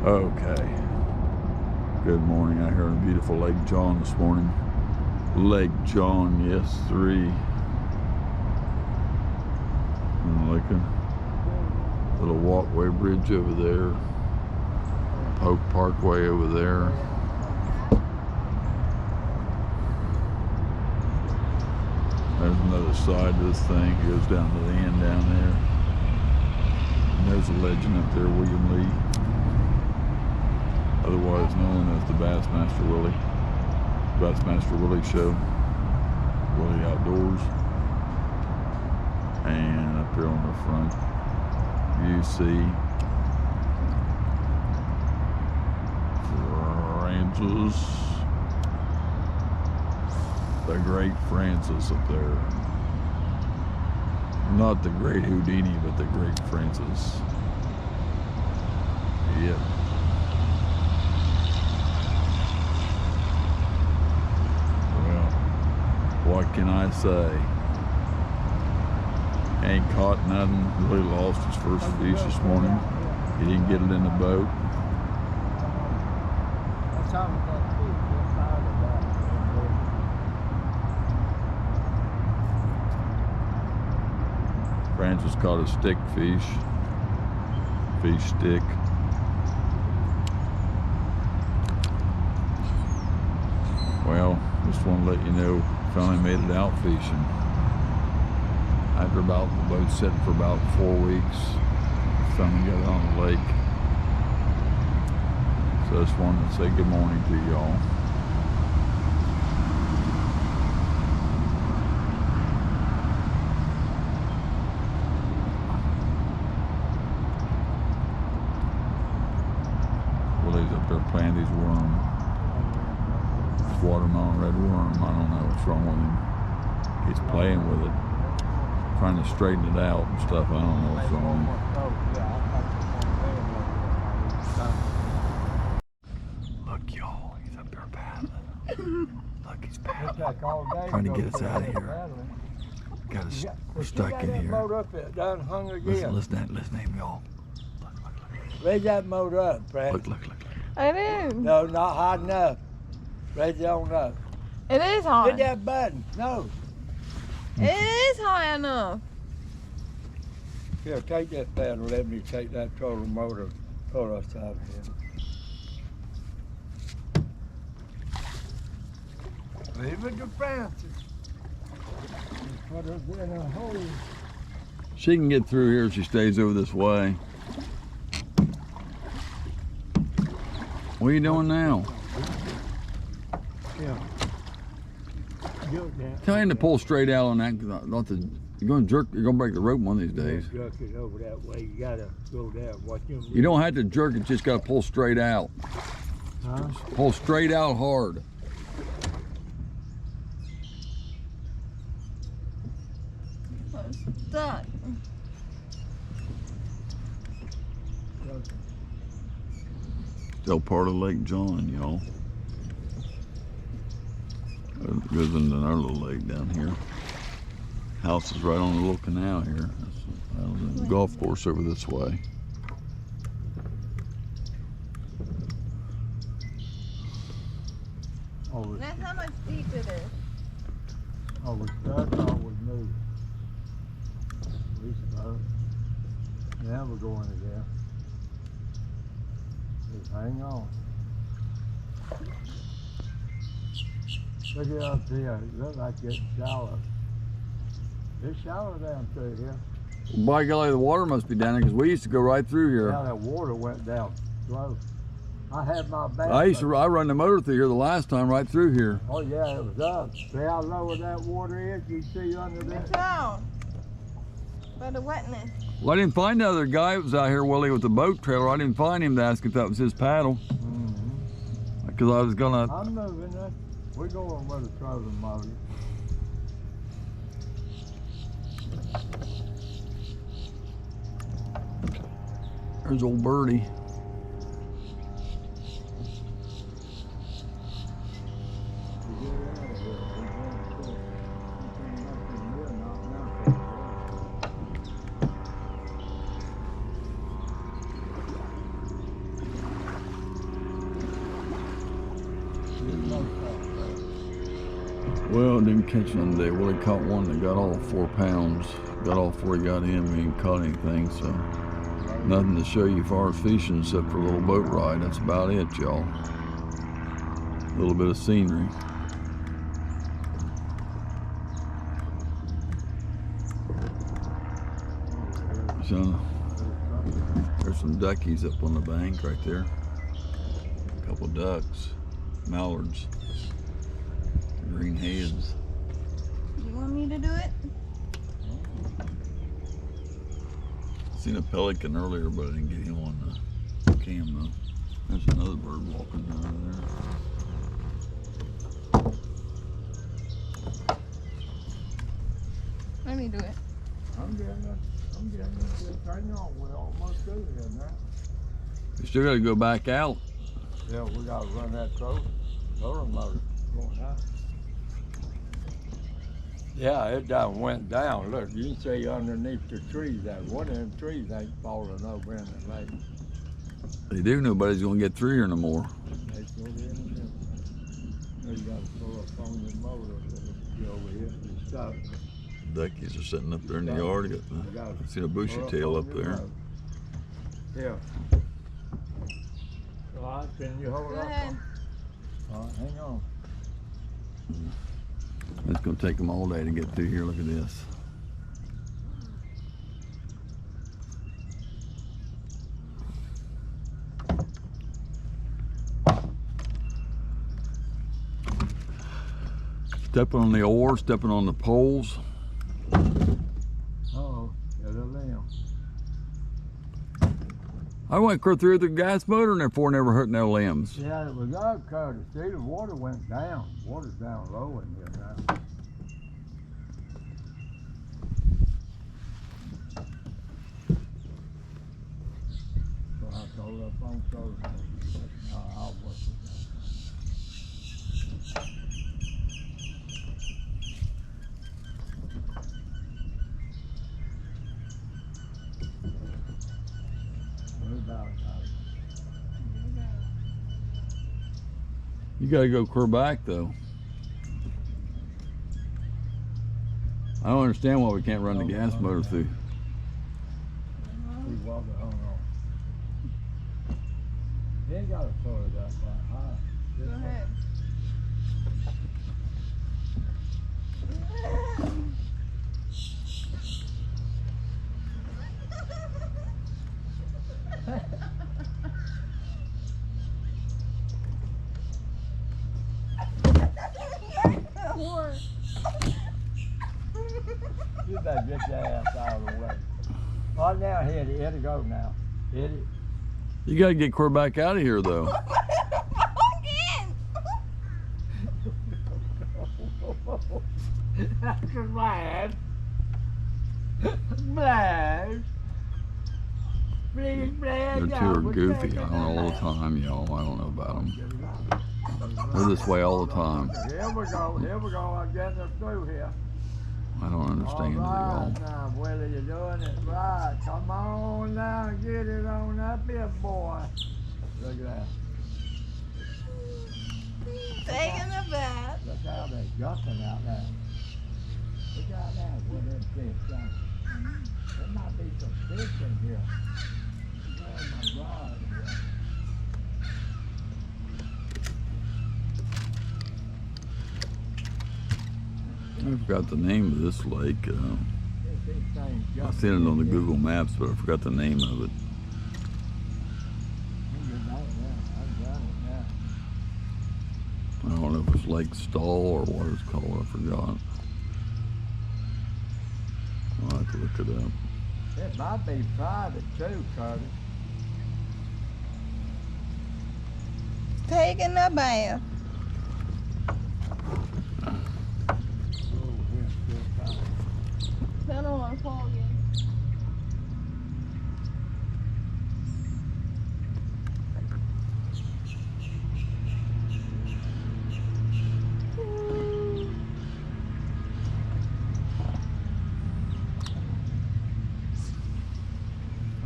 Okay. Good morning out here on beautiful Lake John this morning. Lake John, yes, 3. And like a little walkway bridge over there. Polk Parkway over there. There's another side of this thing. It goes down to the end down there. And there's a legend up there, William Lee. Otherwise known as the Bassmaster Willie. Bassmaster Willie Show. Willie Outdoors. And up there on the front, you see Francis. The great Francis up there. Not the great Houdini, but the great Francis. Yep. What can I say? Ain't caught nothing. Really lost his first fish this morning. He didn't get it in the boat. Francis caught a stick fish. Fish stick. Well, just want to let you know, finally made it out fishing. After about the boat sitting for about 4 weeks, finally got it on the lake. So I just wanted to say good morning to y'all. Willie's up there playing these worms. Watermelon red worm. I don't know what's wrong with him. He's playing with it, trying to straighten it out and stuff. I don't know what's wrong with him. Look, y'all, he's up there paddling. Look, he's paddling. Trying to get us out of here. Got us, we're stuck in here. Listen to him, y'all. Look. Raise that motor up, Brad. Look. It is. No, not high enough. Raise it on up. It is high. Hit that button. No. It is high enough. Here, take that paddle. Let me take that trolling motor. Pull us out of here. Leave it to Francis. Put us in a hole. She can get through here if she stays over this way. What are you doing now? Yeah. Tell him to pull straight out on that. Not to, you're going to break the rope one of these days. Jerk it over that way. You gotta go there. Watch him. You don't have to jerk it, just got to pull straight out. Huh? Pull straight out hard. I'm stuck. Still part of Lake John, y'all. It goes into another little lake down here. House is right on the little canal here. That's a golf course over this way. That's how much deep it is. Oh, we stuck or we moved? We stuck. Now we're going again. Just hang on. Look at up here. It looks like it's shallow. It's shallow down through here. By golly, the water must be down there because we used to go right through here. Now that water went down slow. I had my back. I run the motor through here the last time, right through here. Oh yeah, it was up. See how low that water is? You see under there? It's out. By the wetness. Well, I didn't find the other guy that was out here, Willie, with the boat trailer. I didn't find him to ask if that was his paddle. Because I was gonna. I'm moving it. We're going with the trolling motor. There's old birdie. catching today. Willie caught one that got all 4 pounds. Got all 4 he got in. We ain't caught anything, so nothing to show you as far as fishing except for a little boat ride. That's about it, y'all. A little bit of scenery. So, there's some duckies up on the bank right there. A couple ducks, mallards, green heads. You want me to do it? Seen a pelican earlier, but I didn't get him on the cam though. There's another bird walking down there. Let me do it. I'm getting it. Hang on, we're almost through here now. You still got to go back out. Yeah, we gotta run that roller motor going out. Yeah, it done went down. Look, you can see underneath the trees that one of them trees ain't falling over in the lake. They do. Nobody's gonna get through here no more. They put it in there. You gotta pull up on your motor get over here and stop. Duckies are sitting up there in the yard. I see a bushy tail up there. Yeah. All right, can you hold Go up? ahead. All right, hang on. It's gonna take them all day to get through here. Look at this. Stepping on the oar, stepping on the poles. Oh, there's a limb. I went clear through the gas motor and therefore never hurt no limbs. Yeah, it was up, Curtis. See, the water went down. Water's down low in here now. So I have to hold up on shoulder. I'll work it down. What about You gotta go clear back though. I don't understand why we can't run the gas motor through. we walk it hung on? You ain't gotta pull it up that high. Go Just ahead. You better get your ass out of the way. Oh, now hit it. It'll go now. Hit it. You gotta get clear back out of here though. Again. That's bad. Bad. Please, They're two are goofy. I don't know all the time, y'all. I don't know about them. They're this way all the time. Here we go. Here we go. I'm getting them through here. I don't understand it, All y'all. right, now, Willie, you're doing it right. Come on now, get it on up here, boy. Look at that. Taking a bath. Look how they're jumping out there. Look out there with them fish down. There might be some fish in here. Oh my God. I forgot the name of this lake. I seen it on the Google Maps, but I forgot the name of it. I don't know if it's Lake Stall or what it's called. I forgot. I'll have to look it up. It might be private too, Curtis. Taking a bath. I don't want to fall again.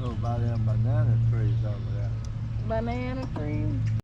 Oh, by them banana trees over there. Banana trees.